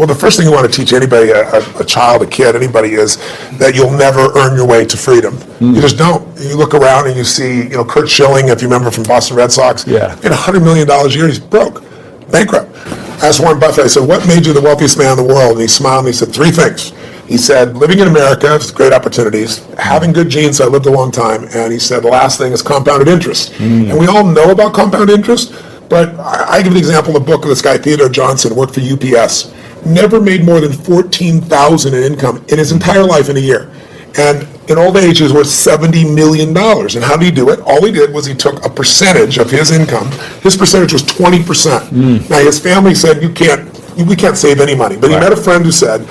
Well, the first thing you want to teach anybody, a child, a kid, anybody, is that you'll never earn your way to freedom. You just don't. You look around and you see, Kurt Schilling, if you remember from Boston Red Sox, made $100 million a year. He's broke, bankrupt. I asked Warren Buffett, I said, what made you the wealthiest man in the world? And he smiled and he said, 3 things. He said, living in America, great opportunities, having good genes, so I lived a long time, and he said, the last thing is compounded interest. And we all know about compound interest, but I give the example in the book of this guy, Theodore Johnson, worked for UPS, never made more than $14,000 in income in his entire life in a year. And in old age, he was worth $70 million. And how did he do it? All he did was he took a percentage of his income. His percentage was 20%. Now, his family said, we can't save any money. But he met a friend who said,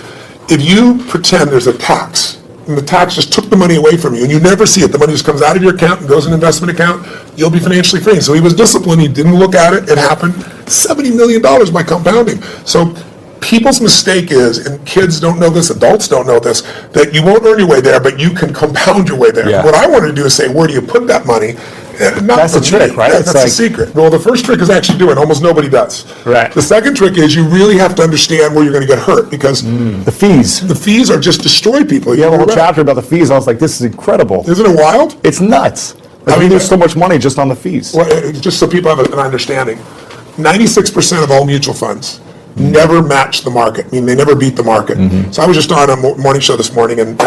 if you pretend there's a tax, and the tax just took the money away from you, and you never see it, the money just comes out of your account and goes in an investment account, you'll be financially free. So he was disciplined. He didn't look at it. It happened. $70 million by compounding. So people's mistake is, and kids don't know this, adults don't know this, that you won't earn your way there, but you can compound your way there. What I want to do is say, where do you put that money? That's the trick, right? That's the secret. Well, the first trick is actually doing it. Almost nobody does. Right. The second trick is you really have to understand where you're going to get hurt, because the fees. The fees are just destroy people. You have a whole chapter about the fees. I was like, this is incredible. Isn't it wild? It's nuts. I mean, there's so much money just on the fees. Well, just so people have an understanding, 96% of all mutual funds never match the market. I mean, they never beat the market. So I was just on a morning show this morning, and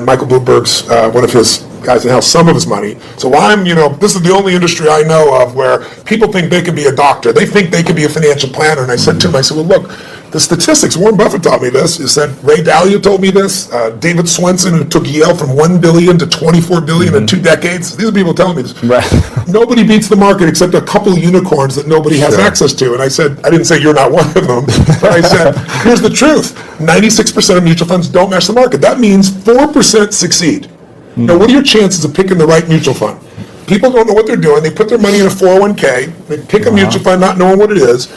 Michael Bloomberg's, one of his guys that has some of his money. So this is the only industry I know of where people think they can be a doctor. They think they can be a financial planner. And I said to him, well, look, the statistics, Warren Buffett taught me this. He said, Ray Dalio told me this. David Swenson, who took Yale from $1 billion to $24 billion in 2 decades. These are people telling me this. Right. Nobody beats the market except a couple of unicorns that nobody has access to. And I said, I didn't say you're not one of them, but I said, here's the truth. 96% of mutual funds don't match the market. That means 4% succeed. Now, what are your chances of picking the right mutual fund? People don't know what they're doing. They put their money in a 401k. They pick a mutual fund not knowing what it is.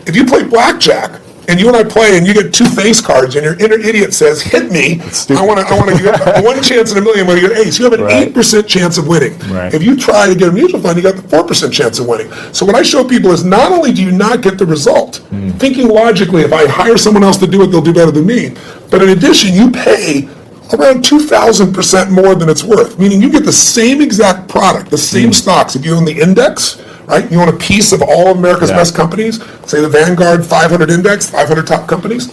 If you play blackjack, and you and I play, and you get 2 face cards, and your inner idiot says, hit me, I want to get 1 chance in a million when you get an ace. You have an 8% chance of winning. If you try to get a mutual fund, you got the 4% chance of winning. So what I show people is not only do you not get the result, thinking logically, if I hire someone else to do it, they'll do better than me, but in addition, you pay around 2,000% more than it's worth, meaning you get the same exact product, the same stocks. If you own the index, right, you own a piece of all of America's best companies, say the Vanguard 500 index, 500 top companies,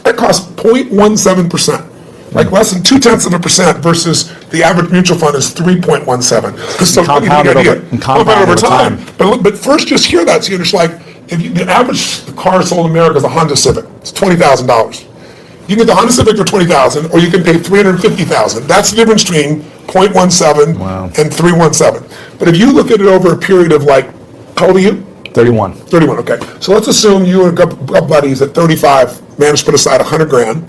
that costs 0.17%, like less than 0.2% versus the average mutual fund is 3.17. So compounded over time. But first, just hear that, so you're just like, the average car sold in America is a Honda Civic. It's $20,000. You can get the Honda Civic for $20,000, or you can pay $350,000. That's the difference between 0.17 and 317. But if you look at it over a period of how old are you? 31. 31, okay. So let's assume you and a couple buddies at 35 managed to put aside $100,000,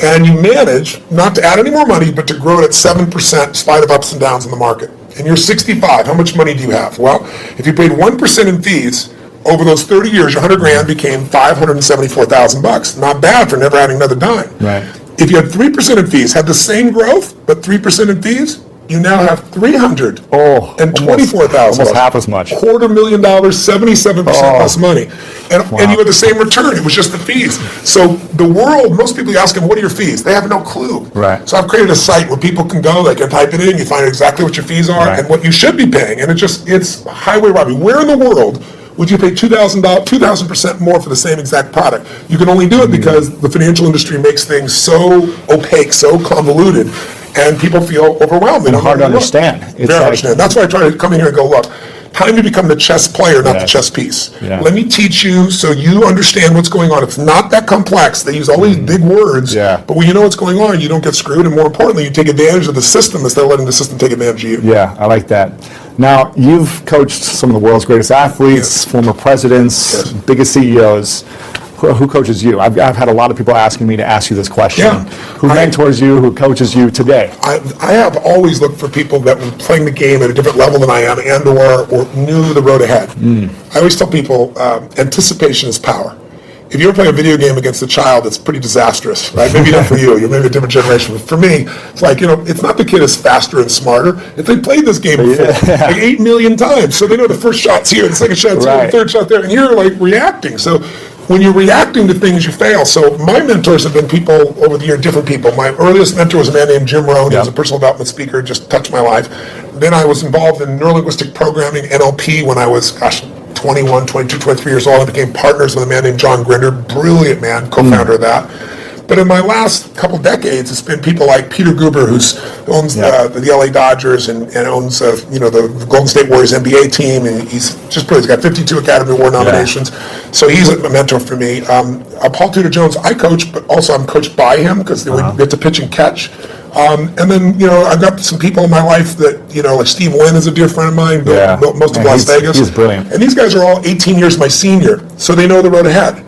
and you manage not to add any more money, but to grow it at 7% in spite of ups and downs in the market. And you're 65. How much money do you have? Well, if you paid 1% in fees, over those 30 years, your $100,000 became $574,000. Not bad for never adding another dime. Right. If you had 3% in fees, had the same growth, but 3% in fees, you now have $324,000. Almost half as much. $250,000, 77% less money. And you had the same return. It was just the fees. So the world, most people ask them, what are your fees? They have no clue. Right. So I've created a site where people can go, they can type it in, you find exactly what your fees are and what you should be paying. And it's highway robbery. Where in the world would you pay $2,000% more for the same exact product? You can only do it because the financial industry makes things so opaque, so convoluted, and people feel overwhelmed. And hard to understand. Very understand. That's why I try to come in here and go, look, time to become the chess player, not the chess piece. Let me teach you so you understand what's going on. It's not that complex. They use all these big words, but when you know what's going on, you don't get screwed, and more importantly, you take advantage of the system instead of letting the system take advantage of you. Yeah, I like that. Now, you've coached some of the world's greatest athletes, former presidents, biggest CEOs. Who coaches you? I've had a lot of people asking me to ask you this question. Who mentors you? Who coaches you today? I have always looked for people that were playing the game at a different level than I am and or knew the road ahead. I always tell people anticipation is power. If you ever play a video game against a child, it's pretty disastrous, right? Maybe not for you. You're maybe a different generation. But for me, it's like, it's not the kid is faster and smarter. If they played this game before, like 8 million times, so they know the first shot's here, the second shot's here, the third shot there, and you're like reacting. So when you're reacting to things, you fail. So my mentors have been people over the year, different people. My earliest mentor was a man named Jim Rohn. He was a personal development speaker, just touched my life. Then I was involved in neurolinguistic programming, NLP, when I was, 21, 22, 23 years old. I became partners with a man named John Grinder, brilliant man, co-founder of that. But in my last couple decades, it's been people like Peter Guber, who owns the LA Dodgers and owns the Golden State Warriors NBA team, and he's just brilliant. He's got 52 Academy Award nominations, so he's a mentor for me. Paul Tudor Jones, I coach, but also I'm coached by him because we get to pitch and catch. And then, I've got some people in my life that, like Steve Wynn is a dear friend of mine, built most of Las Vegas. He's brilliant. And these guys are all 18 years my senior, so they know the road ahead.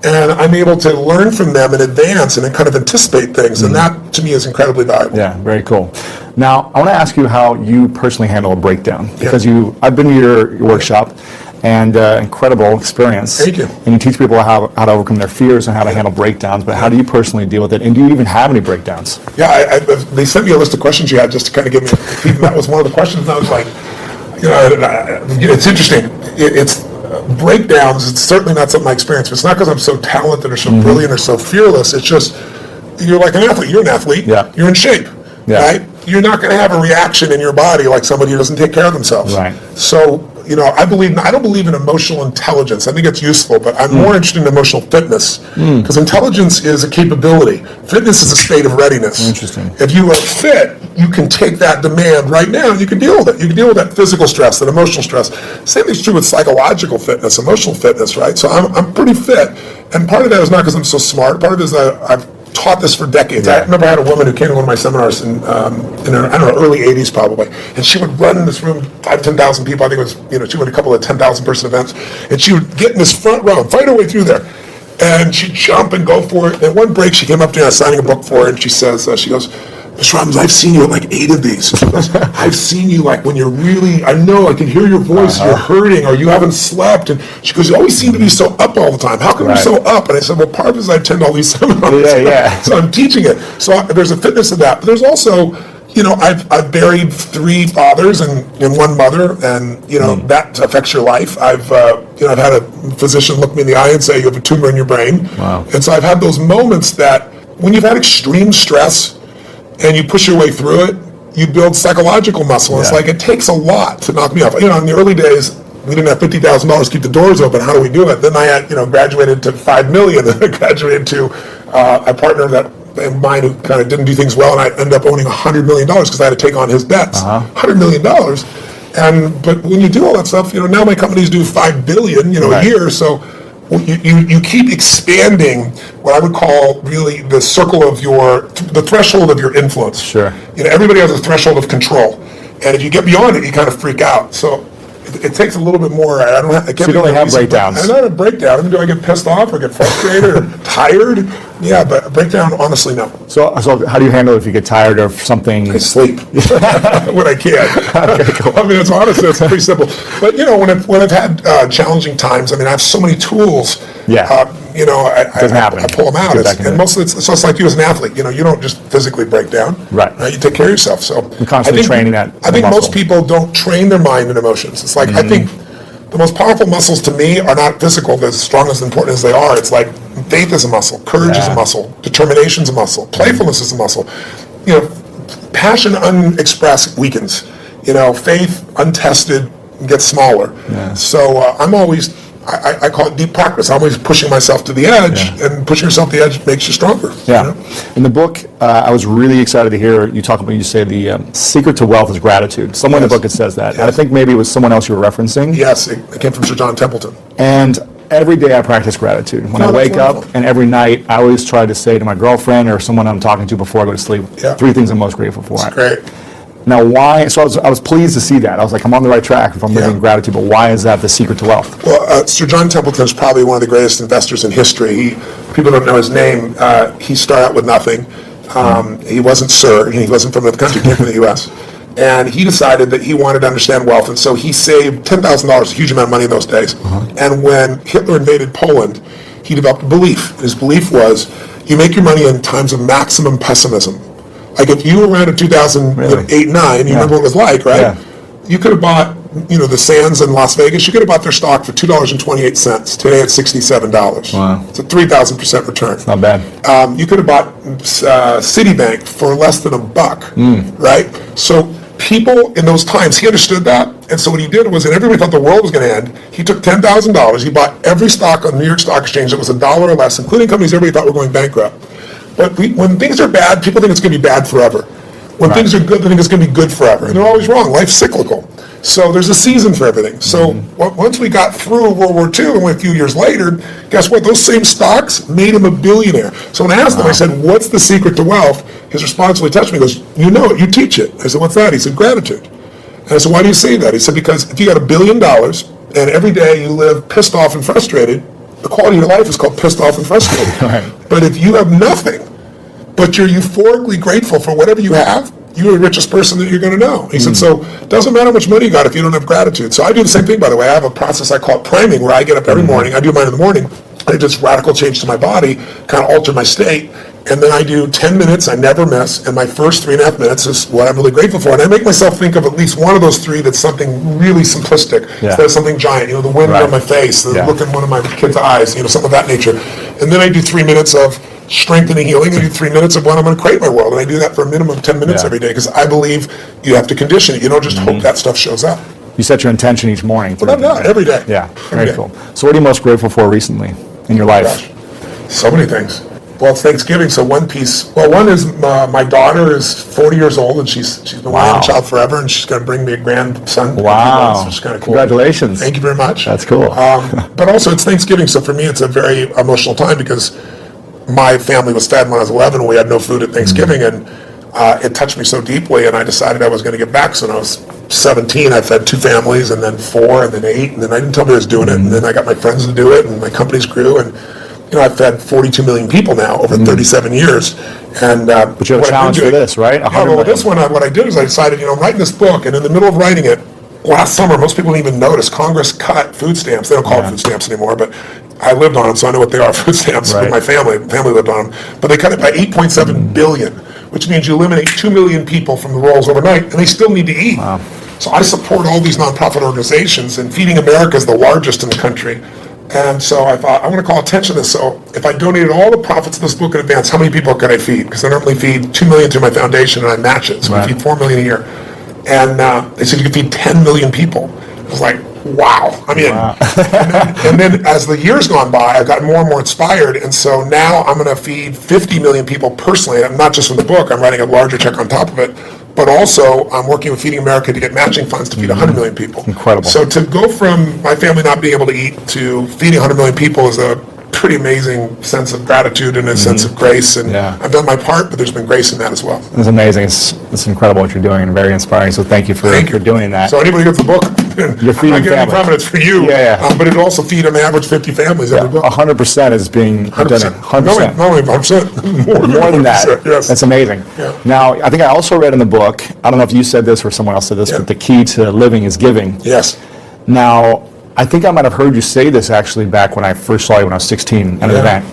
And I'm able to learn from them in advance and then kind of anticipate things. And that, to me, is incredibly valuable. Yeah, very cool. Now, I want to ask you how you personally handle a breakdown. Because I've been to your workshop, and incredible experience. Thank you. And you teach people how to overcome their fears and how to handle breakdowns. But how do you personally deal with it? And do you even have any breakdowns? Yeah, they sent me a list of questions you had just to kind of give me, that was one of the questions. And I was like, it's interesting. It's breakdowns, it's certainly not something I experience. It's not because I'm so talented or so brilliant or so fearless. It's just, you're like an athlete. You're an athlete. Yeah. You're in shape, right? You're not going to have a reaction in your body like somebody who doesn't take care of themselves. Right. So, I don't believe in emotional intelligence. I think it's useful, but I'm more interested in emotional fitness, because intelligence is a capability. Fitness is a state of readiness. Interesting. If you are fit, you can take that demand right now and you can deal with it. You can deal with that physical stress, that emotional stress. Same thing's true with psychological fitness, emotional fitness, right? So I'm pretty fit, and part of that is not because I'm so smart. Part of it is that I've taught this for decades. I remember I had a woman who came to one of my seminars in early 80s probably, and she would run in this room, 10,000 people. I think it was, she went a couple of 10,000 person events, and she would get in this front row and fight her way through there. And she'd jump and go for it. And at one break, she came up to me, I was signing a book for her, and she says, she goes, Mr. Robbins, I've seen you at like 8 of these. She goes, I've seen you like when you're really, I know, I can hear your voice, you're hurting, or you haven't slept. And she goes, you always seem to be so up all the time. How come you're so up? And I said, well, part of it is I attend all these seminars. So I'm teaching it. So there's a fitness to that. But there's also, I've buried 3 fathers and 1 mother, and, that affects your life. I've had a physician look me in the eye and say, you have a tumor in your brain. Wow. And so I've had those moments that when you've had extreme stress, and you push your way through it, you build psychological muscle. It's like, it takes a lot to knock me off. In the early days, we didn't have $50,000 to keep the doors open. How do we do it? Then I had, graduated to $5 million, and I graduated to a partner of mine who kind of didn't do things well, and I ended up owning $100 million because I had to take on his debts. $100 million. But when you do all that stuff, now my companies do $5 billion, a year. So you keep expanding what I would call really the circle of the threshold of your influence. Sure. Everybody has a threshold of control, and if you get beyond it, you kind of freak out. So it takes a little bit more. I can't. So you don't have breakdowns. I don't have a breakdown. I mean, do I get pissed off or get frustrated or tired? Yeah, but a breakdown, honestly, no. So how do you handle it if you get tired of something? I sleep when I can. Okay, cool. I mean, it's honestly, it's pretty simple. But when I've had challenging times, I mean, I have so many tools. Yeah. I pull them out. And mostly, it's like you as an athlete. You don't just physically break down. Right. You take care of yourself. So you're constantly training that. I think most people don't train their mind and emotions. It's like I think the most powerful muscles to me are not physical. They're as strong as important as they are. It's like faith is a muscle, courage is a muscle, determination is a muscle, playfulness is a muscle. Passion unexpressed weakens. Faith untested gets smaller. Yeah. So I'm always, I call it deep practice. I'm always pushing myself to the edge, and pushing yourself to the edge makes you stronger. Yeah. In the book, I was really excited to hear you talk about, you say the secret to wealth is gratitude. Somewhere in the book it says that. And I think maybe it was someone else you were referencing. Yes, it came from Sir John Templeton. And every day I practice gratitude. When I wake up, and every night, I always try to say to my girlfriend or someone I'm talking to before I go to sleep, 3 things I'm most grateful for. That's great. Now, why? So I was pleased to see that. I was like, I'm on the right track if I'm living in gratitude. But why is that the secret to wealth? Well, Sir John Templeton is probably one of the greatest investors in history. People don't know his name. He started out with nothing. He wasn't Sir. He wasn't from the country. He came from the U.S. And he decided that he wanted to understand wealth, and so he saved $10,000, a huge amount of money in those days. And when Hitler invaded Poland, he developed a belief. His belief was, you make your money in times of maximum pessimism. Like if you were around in 2008-9, you remember what it was like, right? Yeah. You could have bought the Sands in Las Vegas, you could have bought their stock for $2.28. Today it's $67. Wow. It's a 3,000% return. Not bad. You could have bought Citibank for less than $1, right? So people in those times, he understood that. And so what he did was, and everybody thought the world was going to end, he took $10,000, he bought every stock on the New York Stock Exchange that was $1 or less, including companies everybody thought were going bankrupt. But when things are bad, people think it's going to be bad forever. When things are good, they think it's going to be good forever. And they're always wrong. Life's cyclical. So there's a season for everything. So once we got through World War II and went a few years later, guess what? Those same stocks made him a billionaire. So when I asked him, I said, what's the secret to wealth? His response really touched me. He goes, you know it, you teach it. I said, what's that? He said, gratitude. And I said, why do you say that? He said, because if you got $1 billion and every day you live pissed off and frustrated, the quality of your life is called pissed off and frustrated. But if you have nothing, but you're euphorically grateful for whatever you have, you're the richest person that you're going to know. He said, so it doesn't matter how much money you got if you don't have gratitude. So I do the same thing, by the way. I have a process I call it priming, where I get up every morning. I do mine in the morning. I just radical change to my body, kind of alter my state. And then I do 10 minutes, I never miss. And my first 3.5 minutes is what I'm really grateful for. And I make myself think of at least one of those three that's something really simplistic, instead of something giant. The wind on my face, the look in one of my kids' eyes, something of that nature. And then I do 3 minutes of strengthening, healing. I do 3 minutes of what I'm going to create my world. And I do that for a minimum of 10 minutes every day, because I believe you have to condition it. You don't just hope that stuff shows up. You set your intention each morning. Well, not every day. Yeah, very cool. So what are you most grateful for recently in your life? So many things. Well, it's Thanksgiving, so one is my daughter is 40 years old, and she's been wanting a child forever, and she's going to bring me a grandson. Wow. Which is kind of cool. Congratulations. Thank you very much. That's cool. But also it's Thanksgiving, so for me it's a very emotional time, because my family was fed when I was 11, and we had no food at Thanksgiving, and it touched me so deeply, and I decided I was going to get back. So when I was 17, I fed 2 families, and then 4, and then 8, and then I didn't tell me I was doing it, and then I got my friends to do it, and my companies grew, and I've fed 42 million people now over 37 years. And but you have a challenge for this, right? Well, this one, what I did is I decided, I'm writing this book, and in the middle of writing it, last summer, most people didn't even notice, Congress cut food stamps. They don't call it food stamps anymore, but I lived on them, so I know what they are, food stamps, with my family. Family lived on them. But they cut it by 8.7 billion, which means you eliminate 2 million people from the rolls overnight, and they still need to eat. Wow. So I support all these nonprofit organizations, and Feeding America is the largest in the country. And so I thought, I want to call attention to this. So if I donated all the profits of this book in advance, how many people could I feed? Because I normally feed 2 million through my foundation, and I match it. So we feed 4 million a year. And they said you could feed 10 million people. I was like, wow. I mean, and then as the years gone by, I've gotten more and more inspired. And so now I'm going to feed 50 million people personally. I'm not just from the book. I'm writing a larger check on top of it. But also, I'm working with Feeding America to get matching funds to feed 100 million people. Incredible. So to go from my family not being able to eat to feeding 100 million people is a pretty amazing sense of gratitude and a sense of grace. And I've done my part, but there's been grace in that as well. It's amazing. It's incredible what you're doing, and very inspiring. So thank you for doing that. So anybody who gets the book, you're feeding I'm not getting from it, it's for you. But it'll also feed an average 50 families every book. 100% is being done. 100%. Not only 100%. More than that. Yes. That's amazing. Now, I think I also read in the book, I don't know if you said this or someone else said this, but the key to living is giving. Yes. Now, I think I might have heard you say this actually back when I first saw you when I was 16 at an event.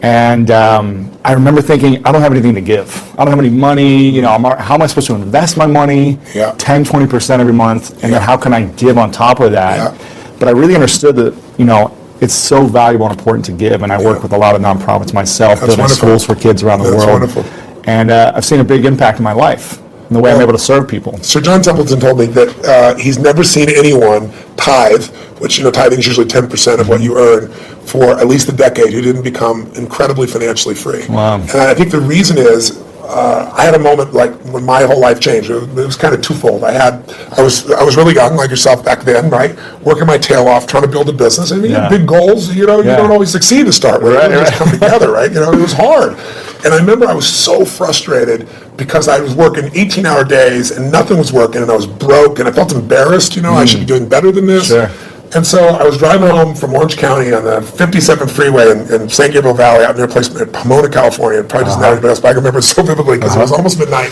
And I remember thinking, I don't have anything to give. I don't have any money. How am I supposed to invest my money? 10, 20% every month. And then how can I give on top of that? But I really understood that, it's so valuable and important to give. And I work with a lot of nonprofits myself, building schools for kids around the world. Wonderful. And I've seen a big impact in my life, in the way I'm able to serve people. Sir John Templeton told me that he's never seen anyone tithe, which, tithing is usually 10% of what you earn, for at least a decade, who didn't become incredibly financially free. Wow. And I think the reason is, I had a moment like when my whole life changed. It was kind of twofold. I was really young, like yourself back then, right? Working my tail off, trying to build a business. And you have big goals, you don't always succeed to start with. They just come together, right? It was hard. And I remember I was so frustrated because I was working 18-hour days and nothing was working, and I was broke, and I felt embarrassed. I should be doing better than this. Sure. And so I was driving home from Orange County on the 57th freeway in San Gabriel Valley, out near a place in Pomona, California. It probably doesn't know anybody else, but I remember it so vividly because it was almost midnight.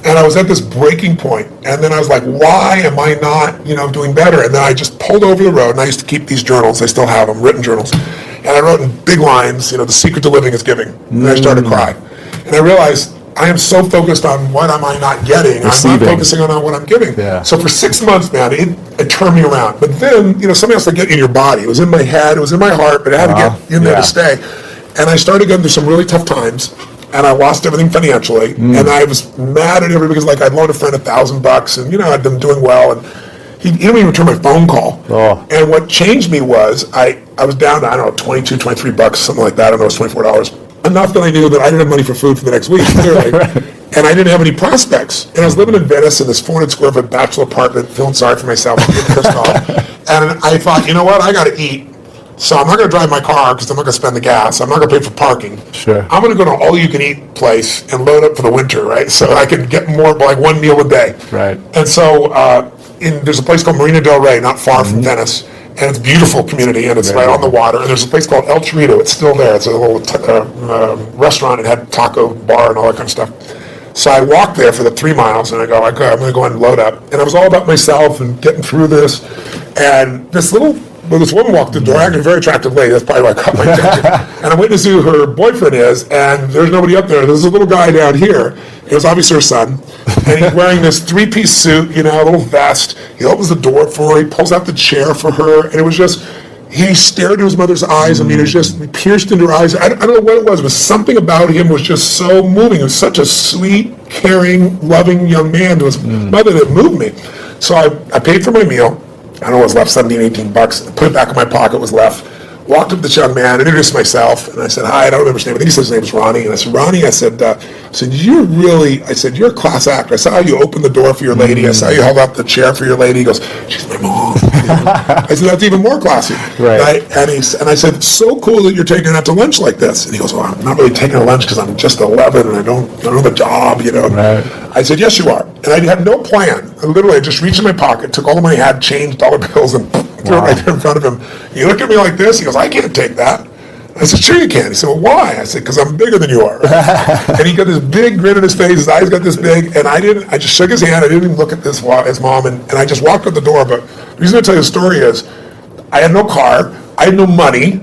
And I was at this breaking point. And then I was like, why am I not, doing better? And then I just pulled over the road, and I used to keep these journals. I still have them, written journals. And I wrote in big lines, the secret to living is giving. And I started to cry. And I realized I am so focused on what am I not getting. Receiving. I'm not focusing on what I'm giving. Yeah. So for 6 months, man, it turned me around. But then, something else to get in your body. It was in my head, it was in my heart, but it had to get in there to stay. And I started going through some really tough times, and I lost everything financially. And I was mad at everybody because, like, I'd loaned a friend $1,000, and I'd been doing well, and he didn't even return my phone call. And what changed me was I was down to, I don't know, $22, $23, something like that. I don't know, it was $24. Enough that I knew that I didn't have money for food for the next week, clearly. And I didn't have any prospects. And I was living in Venice in this 400 square foot bachelor apartment, feeling sorry for myself, getting pissed off. And I thought, you know what, I got to eat. So I'm not going to drive my car because I'm not going to spend the gas. I'm not going to pay for parking. Sure. I'm going to go to an all-you-can-eat place and load up for the winter, right? So I can get more, like one meal a day. Right. And so there's a place called Marina del Rey, not far from Venice. And it's a beautiful community, and it's right on the water. And there's a place called El Chorito. It's still there. It's a little restaurant. It had taco bar and all that kind of stuff. So I walked there for the 3 miles, and I go, okay, I'm going to go and load up. And it was all about myself and getting through this. And this woman walked the door, actually a very attractive lady. That's probably why I caught my attention. And I'm waiting to see who her boyfriend is, and there's nobody up there. There's a little guy down here. It was obviously her son. And he's wearing this 3-piece suit, a little vest. He opens the door for her. He pulls out the chair for her. And it was just, he stared into his mother's eyes. I mean, it was just, he pierced into her eyes. I don't know what it was, but something about him was just so moving. He was such a sweet, caring, loving young man to his mother that moved me. So I paid for my meal. I don't know what was left, $17, $18. Put it back in my pocket, what was left. Walked up to this young man, introduced myself, and I said, hi, I don't remember his name. I think he said his name was Ronnie. And I said, Ronnie, I said, you're a class act. I saw how you opened the door for your lady. I saw how you held up the chair for your lady. He goes, she's my mom. I said, that's even more classy. Right. And I said, it's so cool that you're taking her out to lunch like this. And he goes, well, I'm not really taking her lunch because I'm just 11 and I don't have a job, Right. I said, yes, you are. And I had no plan. I just reached in my pocket, took all the money I had, changed dollar bills, and threw it right there in front of him. He looked at me like this. He goes, I can't take that. I said, sure you can. He said, well, why? I said, because I'm bigger than you are. And he got this big grin on his face. His eyes got this big. And I just shook his hand. I didn't even look at his mom. And I just walked out the door. But the reason I tell you the story is I had no car. I had no money.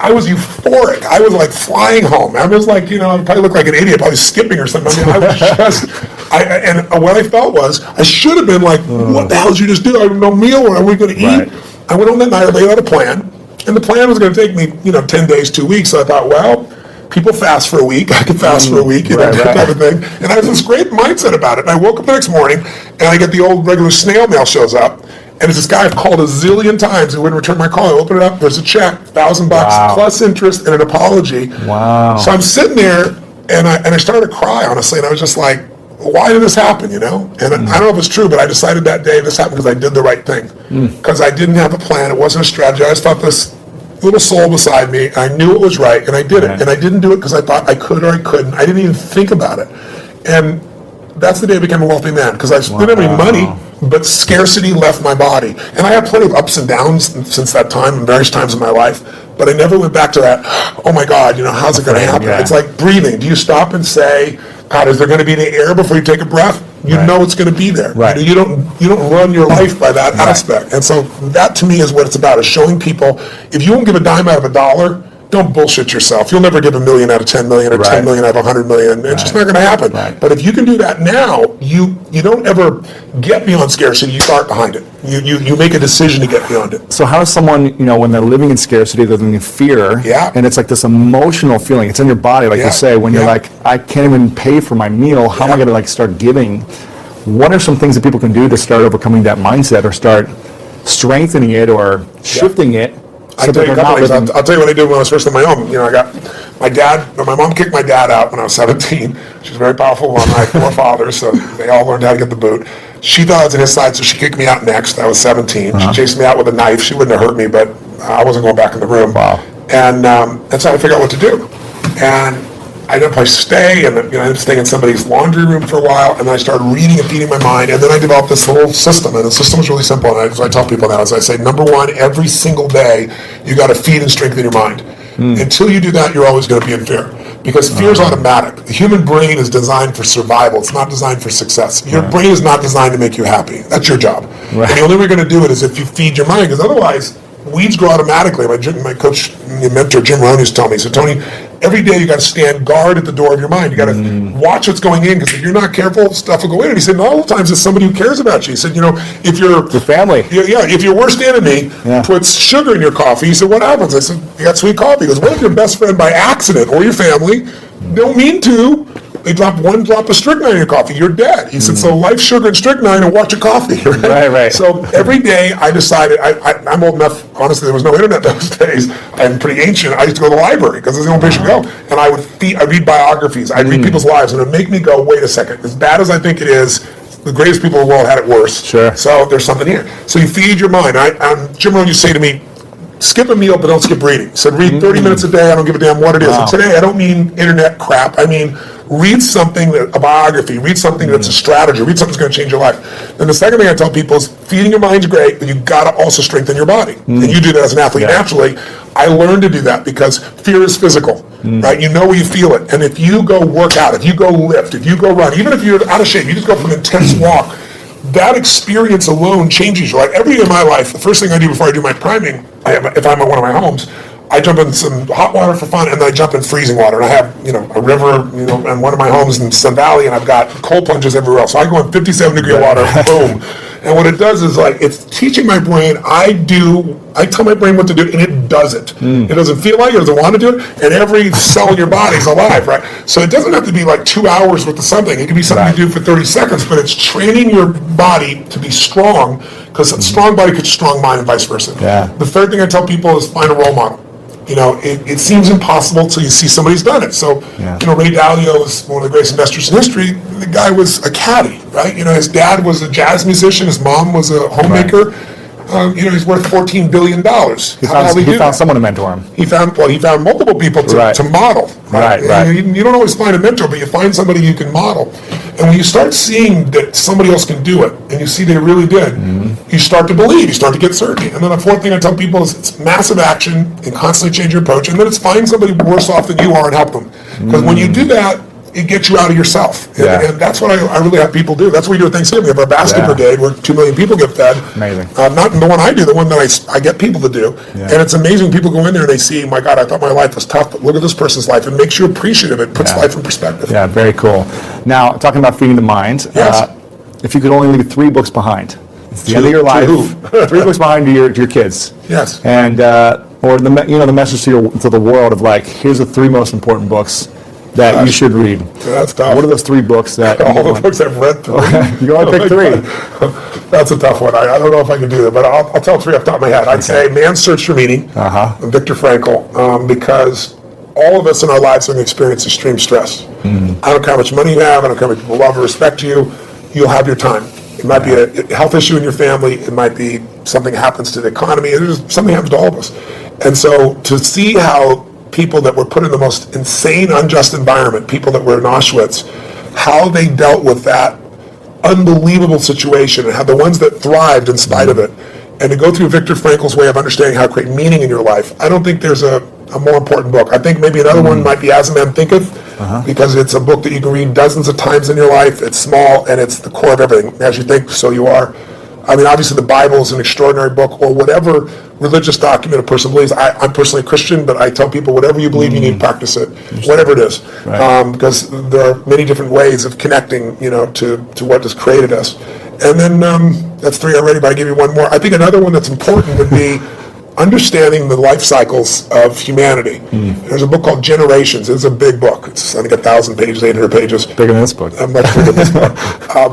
I was euphoric. I was like flying home. I was like, I probably looked like an idiot, probably skipping or something. I mean, I was just, and what I felt was, I should have been like, what the hell did you just do? I have no meal. What are we going to eat? Right. I went home that night, I laid out a plan. And the plan was going to take me, 10 days, 2 weeks. So I thought, well, people fast for a week. I could fast for a week, that type of thing. And I had this great mindset about it. And I woke up the next morning, and I get the old regular snail mail shows up. And it's this guy I've called a zillion times who wouldn't return my call. I open it up, there's a check, $1,000 plus interest and an apology. Wow. So I'm sitting there, and I started to cry, honestly. And I was just like, why did this happen, And I don't know if it's true, but I decided that day this happened because I did the right thing. Because I didn't have a plan. It wasn't a strategy. I just thought this little soul beside me, I knew it was right, and I did it. And I didn't do it because I thought I could or I couldn't. I didn't even think about it. And that's the day I became a wealthy man, because I didn't have any money, but scarcity left my body. And I had plenty of ups and downs since that time, in various times in my life, but I never went back to that, oh my God, how's it going to happen? It's like breathing. Do you stop and say, God, is there going to be any air before you take a breath? You know it's going to be there. Right. You don't run your life by that aspect. And so that to me is what it's about, is showing people, if you won't give a dime out of a dollar, don't bullshit yourself. You'll never give $1 million out of 10 million or 10 million out of 100 million. It's just not going to happen. Right. But if you can do that now, you don't ever get beyond scarcity. You start behind it. You make a decision to get beyond it. So how does someone, when they're living in scarcity, they're living in fear, and it's like this emotional feeling. It's in your body, like you say, when you're like, I can't even pay for my meal. How am I going to start giving? What are some things that people can do to start overcoming that mindset, or start strengthening it, or shifting it? I'll tell you a couple things. I'll tell you what I did when I was first on my own. I got my mom kicked my dad out when I was 17. She was a very powerful woman. I had 4 fathers, so they all learned how to get the boot. She thought I was on his side, so she kicked me out next. I was 17. She chased me out with a knife. She wouldn't have hurt me, but I wasn't going back in the room. Wow. And that's how I figured out what to do. And I ended up, I stay, and I ended up staying in somebody's laundry room for a while, and then I started reading and feeding my mind, and then I developed this whole system, and the system was really simple, and I tell people now, as I say, number one, every single day, you got to feed and strengthen your mind. Until you do that, you're always going to be in fear, because fear is automatic. The human brain is designed for survival. It's not designed for success. Your brain is not designed to make you happy. That's your job. Right. And the only way you're going to do it is if you feed your mind, because otherwise, weeds grow automatically. My coach, my mentor, Jim Rohn, used to tell me, so Tony, every day you got to stand guard at the door of your mind. You got to watch what's going in, because if you're not careful, stuff will go in. And he said, all the times it's somebody who cares about you. He said, if your family, if your worst enemy puts sugar in your coffee, he said, what happens? I said, you got sweet coffee. He goes, what if your best friend by accident, or your family, don't mean to, they drop one drop of strychnine in your coffee, you're dead. He said, so life, sugar, and strychnine, and watch your coffee. Right. So every day I decided, I'm old enough, honestly, there was no internet those days. I'm pretty ancient. I used to go to the library, because it's the only place you go. And I'd read biographies. I'd read people's lives, and it would make me go, wait a second, as bad as I think it is, the greatest people in the world had it worse. Sure. So there's something here. So you feed your mind. Jim Rohn used to say to me, skip a meal, but don't skip reading. He said, read 30 minutes a day. I don't give a damn what it is. And today, I don't mean internet crap. I mean, read something, a biography, read something that's a strategy, read something that's going to change your life. And the second thing I tell people is, feeding your mind's great, but you've got to also strengthen your body. And you do that as an athlete naturally. I learned to do that because fear is physical, right? You know where you feel it. And if you go work out, if you go lift, if you go run, even if you're out of shape, you just go for an intense walk, that experience alone changes your life. Every day of my life, the first thing I do before I do my priming, if I'm at one of my homes, I jump in some hot water for fun, and then I jump in freezing water. And I have, a river, in one of my homes in Sun Valley, and I've got cold plunges everywhere else. So I go in 57-degree water, boom. And what it does is, it's teaching my brain, I tell my brain what to do, and it does it. It doesn't feel like it, doesn't want to do it, and every cell in your body is alive, right? So it doesn't have to be 2 hours worth of something. It can be something you do for 30 seconds, but it's training your body to be strong, because a strong body creates a strong mind, and vice versa. The third thing I tell people is find a role model. It seems impossible until you see somebody who's done it. So, Ray Dalio is one of the greatest investors in history. The guy was a caddy, right? His dad was a jazz musician. His mom was a homemaker. He's worth $14 billion. He found someone to mentor him. He found multiple people to model. Right. You don't always find a mentor, but you find somebody you can model. And when you start seeing that somebody else can do it, and you see they really did, you start to believe, you start to get certainty. And then the fourth thing I tell people is it's massive action and constantly change your approach, and then it's find somebody worse off than you are and help them. Because when you do that, it gets you out of yourself. And that's what I really have people do. That's what we do at Thanksgiving. We have our basket brigade where 2 million people get fed. Amazing. Not the one I do, the one that I get people to do. And it's amazing. People go in there and they see, my God, I thought my life was tough, but look at this person's life. It makes you appreciative. It puts life in perspective. Yeah, very cool. Now, talking about feeding the mind, if you could only leave 3 books behind, it's the end of your life. 3 books behind to your kids. Yes. And or the message to the world of here's the 3 most important books that you should read. That's tough. What are those 3 books that all the books I've read through? You only pick 3. That's a tough one. I don't know if I can do that, but I'll tell 3 off the top of my head. I'd say Man's Search for Meaning, Viktor Frankl, because all of us in our lives are going to experience extreme stress. I don't care how much money you have, I don't care how much people love or respect you, you'll have your time. It might be a health issue in your family, it might be something happens to the economy, something happens to all of us. And so to see how people that were put in the most insane, unjust environment, people that were in Auschwitz, how they dealt with that unbelievable situation, and how the ones that thrived in spite of it, and to go through Viktor Frankl's way of understanding how to create meaning in your life. I don't think there's a more important book. I think maybe another one might be As a Man Thinketh, because it's a book that you can read dozens of times in your life. It's small, and it's the core of everything. As you think, so you are. I mean, obviously the Bible is an extraordinary book, or whatever religious document a person believes. I'm personally a Christian, but I tell people whatever you believe, you need to practice it, whatever it is. Because there are many different ways of connecting, to what has created us. And then that's 3 already, but I'll give you one more. I think another one that's important would be understanding the life cycles of humanity. There's a book called Generations. It's a big book. It's, I think, 1,000 pages, 800 pages. Bigger than this book. Much bigger than this book.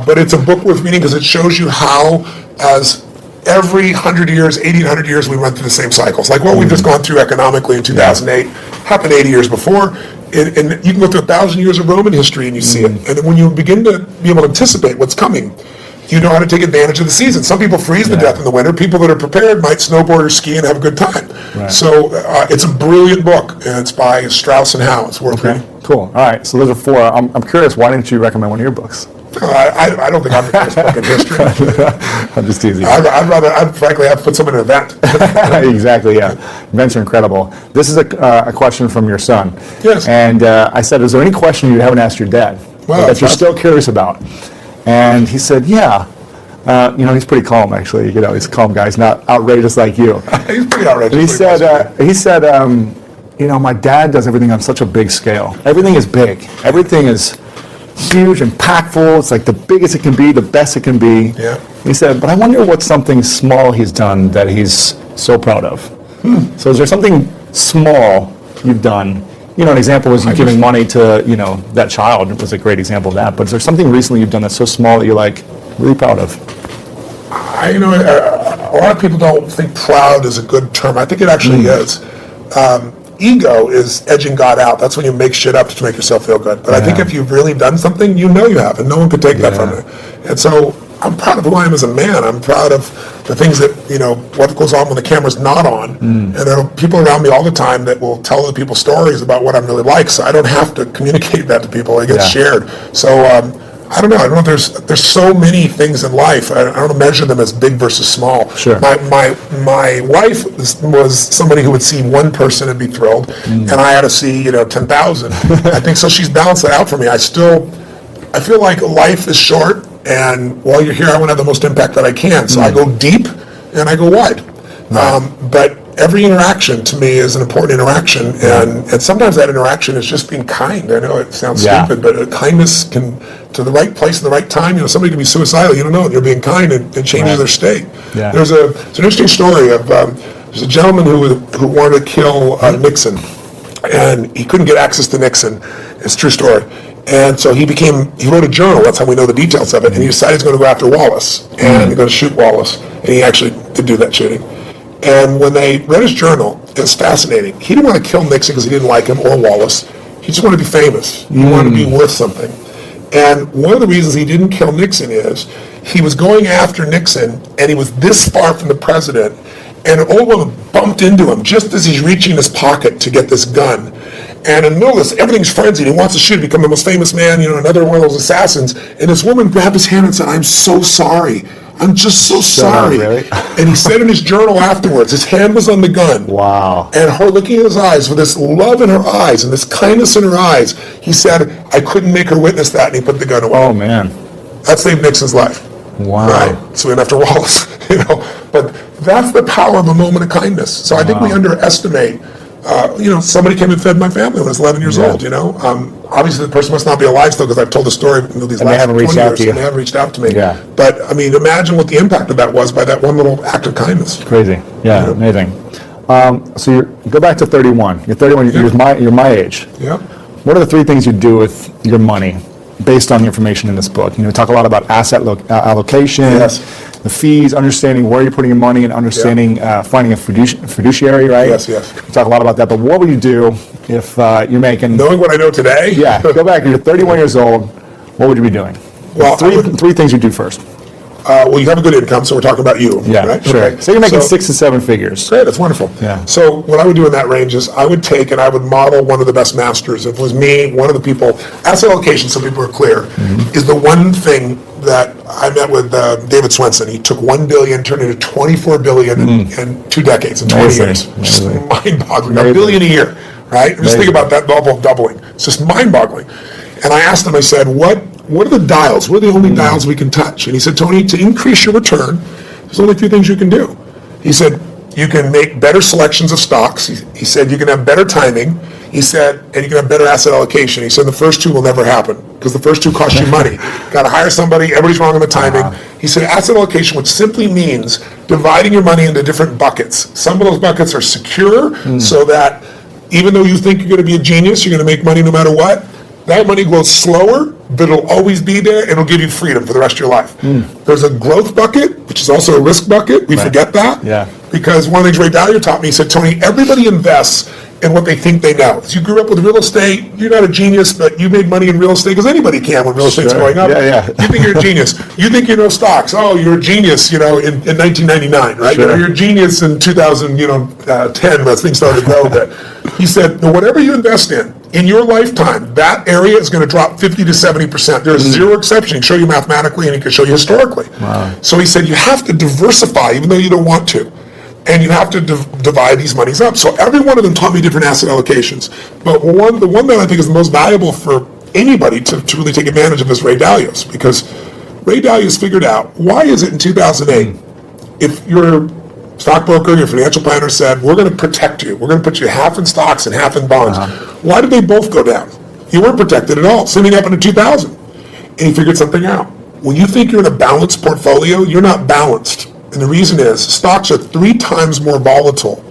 But it's a book with meaning because it shows you how, as every 100 years, 80, 100 years, we run through the same cycles. Like what we've just gone through economically in 2008 happened 80 years before. And you can go through 1,000 years of Roman history and you see it. And then when you begin to be able to anticipate what's coming, you know how to take advantage of the season. Some people freeze to death in the winter. People that are prepared might snowboard or ski and have a good time. So it's a brilliant book, and it's by Strauss and Howe. It's worth reading. Cool. All right. So those are 4. I'm curious. Why didn't you recommend one of your books? I don't think I'm the best book in history. I'm just teasing. I'd frankly have put some in an event. Exactly. Yeah. Events are incredible. This is a question from your son. Yes. And I said, is there any question you haven't asked your dad that you're still curious about? And he said, yeah. He's pretty calm, actually. He's a calm guy. He's not outrageous like you. He's pretty outrageous. And he said, my dad does everything on such a big scale. Everything is big. Everything is huge, impactful. It's like the biggest it can be, the best it can be. Yeah. He said, but I wonder what's something small he's done that he's so proud of. So is there something small you've done? An example was you giving money to, that child. It was a great example of that. But is there something recently you've done that's so small that you're like really proud of? A lot of people don't think proud is a good term. I think it actually is. Ego is edging God out. That's when you make shit up to make yourself feel good. But I think if you've really done something, you have, and no one could take that from you. And so I'm proud of who I am as a man. I'm proud of the things that, what goes on when the camera's not on. And there are people around me all the time that will tell other people stories about what I'm really like. So I don't have to communicate that to people. It gets shared. So I don't know. There's so many things in life. I don't measure them as big versus small. Sure. My wife was somebody who would see one person and be thrilled, and I had to see 10,000. I think so. She's balanced that out for me. I feel like life is short, and while you're here, I want to have the most impact that I can. So I go deep and I go wide. Right. But every interaction to me is an important interaction, and sometimes that interaction is just being kind. I know it sounds stupid, but kindness can, to the right place at the right time. Somebody can be suicidal, you don't know, and you're being kind and changing their state. Yeah. It's an interesting story of there's a gentleman who wanted to kill Nixon, and he couldn't get access to Nixon. It's a true story. And so he wrote a journal, that's how we know the details of it, and he decided he's going to go after Wallace, and he's going to shoot Wallace, and he actually did do that shooting. And when they read his journal, it was fascinating. He didn't want to kill Nixon because he didn't like him or Wallace. He just wanted to be famous. He wanted to be worth something. And one of the reasons he didn't kill Nixon is he was going after Nixon, and he was this far from the president, and an old woman bumped into him just as he's reaching his pocket to get this gun. And in the middle of this, everything's frenzied. He wants to shoot, become the most famous man, another one of those assassins. And this woman grabbed his hand and said, "I'm so sorry. I'm just so sorry." Really? And he said in his journal afterwards, his hand was on the gun. Wow. And her looking in his eyes with this love in her eyes and this kindness in her eyes, he said, "I couldn't make her witness that," and he put the gun away. Oh, man. That saved Nixon's life. Wow. Right? So we went after Wallace, But that's the power of a moment of kindness. So I think we underestimate, somebody came and fed my family when I was 11 years old, Obviously, the person must not be alive still because I've told the story these last 20 years, and they haven't reached out to me. Yeah. But, imagine what the impact of that was by that one little act of kindness. Crazy. Yeah, amazing. So you go back to 31. You're 31, you're my age. Yeah. What are the three things you do with your money based on the information in this book? We talk a lot about asset allocation, the fees, understanding where you're putting your money, and understanding finding a fiduciary, right? Yes. We talk a lot about that, but what would you do if you're making... Knowing what I know today? Yeah, go back, you're 31 years old, what would you be doing? Well, three things you do first. Well, you have a good income, so we're talking about you, right? Sure. Okay. So you're making 6 to 7 figures. Great, that's wonderful. Yeah. So what I would do in that range is I would take and I would model one of the best masters. If it was me, one of the people, asset allocation, so people are clear, is the one thing that I met with David Swenson. He took $1 billion, turned it into $24 billion in 2 decades, in 20 years. Just mind-boggling. $1 billion a year, right? Just think about that level of doubling. It's just mind-boggling. And I asked him, I said, what are the dials? What are the only dials we can touch? And he said, Tony, to increase your return, there's only a few things you can do. He said, you can make better selections of stocks. He said, you can have better timing. He said, and you can have better asset allocation. He said, the first two will never happen because the first two cost you money. Got to hire somebody. Everybody's wrong on the timing. He said, asset allocation, which simply means dividing your money into different buckets. Some of those buckets are secure so that even though you think you're going to be a genius, you're going to make money no matter what. That money grows slower, but it'll always be there, and it'll give you freedom for the rest of your life. There's a growth bucket, which is also a risk bucket. We forget that. Yeah. Because one of the things Ray Dalio taught me, he said, Tony, everybody invests in what they think they know. If you grew up with real estate, you're not a genius, but you made money in real estate, because anybody can when real estate's going up. You think you're a genius. You think you know stocks. Oh, you're a genius, in 1999, right? You're a genius in 2010 when things started to grow a bit. He said, whatever you invest in your lifetime, that area is going to drop 50 to 70%. There's zero exception. He can show you mathematically, and he can show you historically. So he said, you have to diversify, even though you don't want to. And you have to divide these monies up. So every one of them taught me different asset allocations. But the one that I think is the most valuable for anybody to really take advantage of is Ray Dalio's. Because Ray Dalio's figured out, why is it in 2008, if you're stockbroker, your financial planner said, we're going to protect you. We're going to put you half in stocks and half in bonds. Why did they both go down? You weren't protected at all. Same thing happened in 2000. And he figured something out. When you think you're in a balanced portfolio, you're not balanced. And the reason is stocks are 3 times more volatile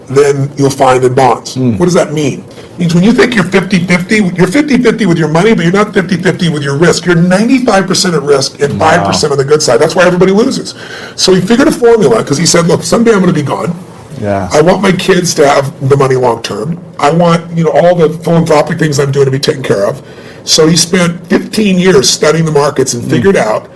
than you'll find in bonds. What does that mean? It means when you think you're 50-50, you're 50-50 with your money, but you're not 50-50 with your risk. You're 95% at risk and 5% on the good side. That's why everybody loses. So he figured a formula because he said, look, someday I'm going to be gone. Yeah. I want my kids to have the money long term. I want, all the philanthropic things I'm doing to be taken care of. So he spent 15 years studying the markets and figured out,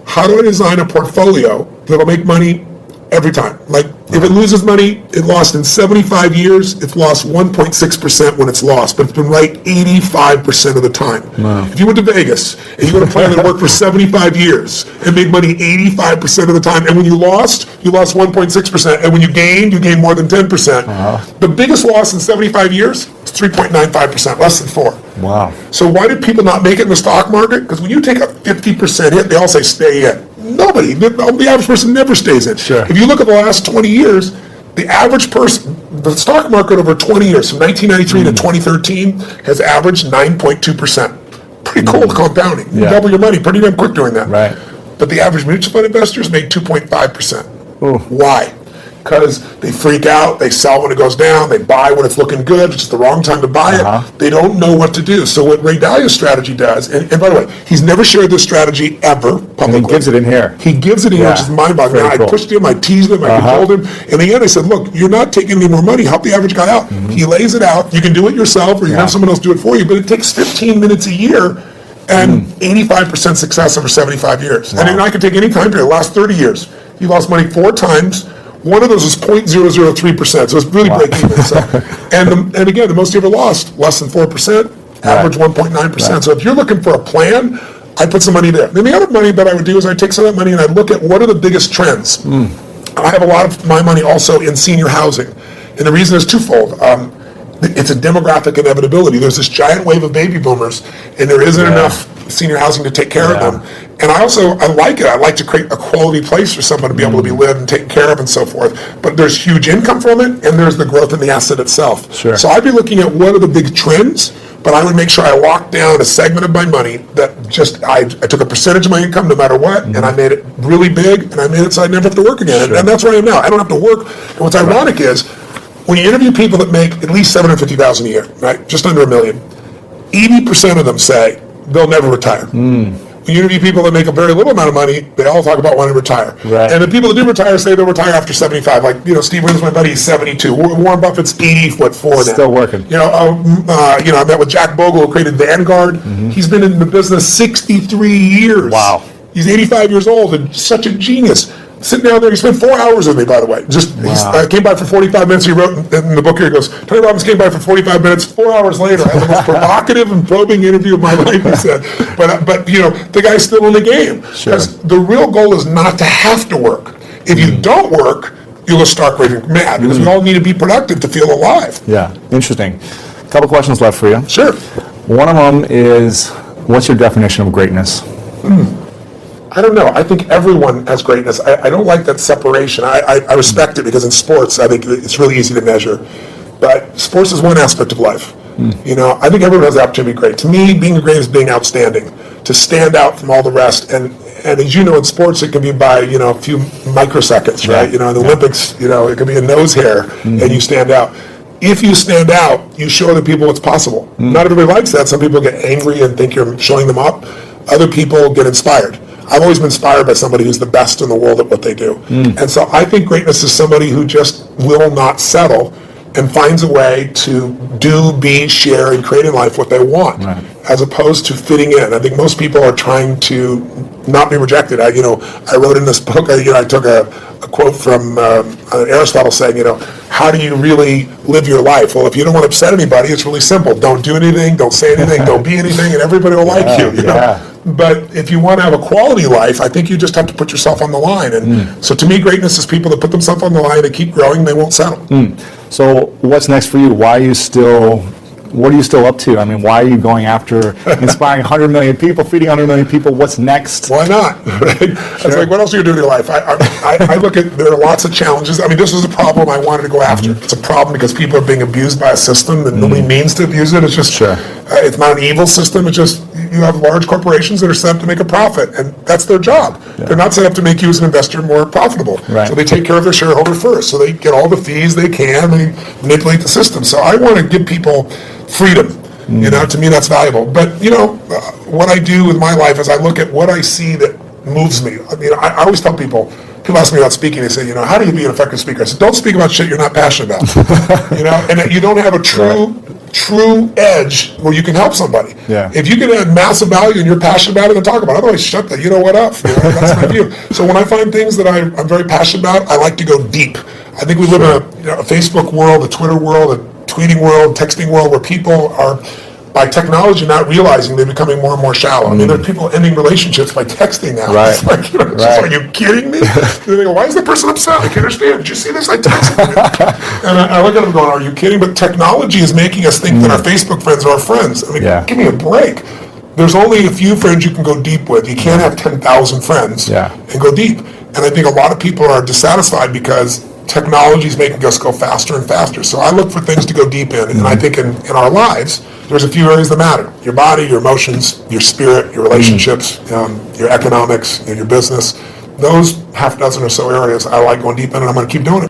how do I design a portfolio that'll make money every time? Like, if it loses money, it lost in 75 years, it's lost 1.6% when it's lost, but it's been right 85% of the time. Wow. If you went to Vegas and you went to a plan that worked for 75 years and made money 85% of the time, and when you lost 1.6%, and when you gained more than 10%. The biggest loss in 75 years is 3.95%, less than 4. Wow. So why did people not make it in the stock market? Because when you take a 50% hit, they all say stay in. Nobody, the average person never stays in. Sure. If you look at the last 20 years, the average person, the stock market over 20 years, from 1993 to 2013, has averaged 9.2%. Pretty cool compounding. You double your money pretty damn quick doing that. Right. But the average mutual fund investors made 2.5%. Why? Because they freak out, they sell when it goes down, they buy when it's looking good, it's just the wrong time to buy it. They don't know what to do. So what Ray Dalio's strategy does, and by the way, he's never shared this strategy ever publicly. And he gives it in here. He gives it in here, which is mind-boggling. I pushed him, I teased him, I controlled him. In the end, I said, look, you're not taking any more money, help the average guy out. He lays it out, you can do it yourself, or you can have someone else do it for you, but it takes 15 minutes a year, and 85% success over 75 years. And I can take any time period, the last 30 years. He lost money 4 times. One of those was 0.003%, so it's really break even. So, and again, the most you ever lost, less than 4%, average 1.9%. So if you're looking for a plan, I put some money there. Then the other money that I would do is I take some of that money and I look at what are the biggest trends. I have a lot of my money also in senior housing, and the reason is twofold. It's a demographic inevitability. There's this giant wave of baby boomers, and there isn't enough senior housing to take care of them. And I like it. I like to create a quality place for someone to be able to be lived and taken care of and so forth. But there's huge income from it, and there's the growth in the asset itself. Sure. So I'd be looking at what are the big trends, but I would make sure I locked down a segment of my money that just, I took a percentage of my income no matter what, and I made it really big, and I made it so I never have to work again. Sure. And that's where I am now. I don't have to work. And what's ironic is, when you interview people that make at least $750,000 a year, right, just under $1 million, 80% of them say they'll never retire. When you interview people that make a very little amount of money, they all talk about wanting to retire. Right. And the people that do retire say they'll retire after 75. Like, Steve Williams, my buddy, he's 72. Warren Buffett's 80-4 now. Still working. I met with Jack Bogle, who created Vanguard. He's been in the business 63 years. Wow. He's 85 years old and such a genius. Sitting down there, he spent 4 hours with me, by the way. He came by for 45 minutes. He wrote in the book here, he goes, Tony Robbins came by for 45 minutes. 4 hours later, I had the most provocative and probing interview of my life, he said. But the guy's still in the game. Because the real goal is not to have to work. If you don't work, you'll go stark raving mad. Because we all need to be productive to feel alive. Yeah, interesting. A couple questions left for you. Sure. One of them is, what's your definition of greatness? I don't know. I think everyone has greatness. I don't like that separation. I respect it because in sports, I think it's really easy to measure. But sports is one aspect of life. I think everyone has the opportunity to be great. To me, being great is being outstanding, to stand out from all the rest. And as you know, in sports, it can be by, a few microseconds, right? In the Olympics, it can be a nose hair and you stand out. If you stand out, you show other people what's possible. Not everybody likes that. Some people get angry and think you're showing them up. Other people get inspired. I've always been inspired by somebody who's the best in the world at what they do. And so I think greatness is somebody who just will not settle and finds a way to do, be, share, and create in life what they want, as opposed to fitting in. I think most people are trying to not be rejected. I wrote in this book, I took a quote from Aristotle saying, how do you really live your life? Well, if you don't want to upset anybody, it's really simple. Don't do anything, don't say anything, don't be anything, and everybody will like you. You know? But if you want to have a quality life, I think you just have to put yourself on the line. And so to me, greatness is people that put themselves on the line, they keep growing, they won't settle. So what's next for you? Why are you still what are you still up to? I mean, why are you going after inspiring 100 million people, feeding 100 million people? What's next? Why not? Right? It's like, what else are you doing in your life? I look at, there are lots of challenges. I mean, this is a problem I wanted to go after. It's a problem because people are being abused by a system that nobody means to abuse it. It's just, it's not an evil system. It's just, you have large corporations that are set up to make a profit, and that's their job. They're not set up to make you as an investor more profitable. So they take care of their shareholder first. So they get all the fees they can. They manipulate the system. So I want to give people freedom. You know, to me that's valuable. But, you know, what I do with my life is I look at what I see that moves me. I mean, I always tell people ask me about speaking, they say, you know, how do you be an effective speaker? I said, don't speak about shit you're not passionate about. You know, and you don't have a true edge where you can help somebody. If you can add massive value and you're passionate about it, then talk about it. Otherwise, shut that, you know what up. You know, that's my view. So when I find things that I'm very passionate about, I like to go deep. I think we live in a Facebook world, a Twitter world, a tweeting world, texting world, where people are, by technology, not realizing they're becoming more and more shallow. I mean, there are people ending relationships by texting now. It's like, you know, just, are you kidding me? They go, why is the person upset? I can't understand. Did you see this? I texted you. And I look at them going, are you kidding? But technology is making us think that our Facebook friends are our friends. I mean, give me a break. There's only a few friends you can go deep with. You can't have 10,000 friends and go deep. And I think a lot of people are dissatisfied because technology is making us go faster and faster. So I look for things to go deep in. And I think in our lives, there's a few areas that matter. Your body, your emotions, your spirit, your relationships, your economics, your business. Those half dozen or so areas I like going deep in, and I'm going to keep doing it.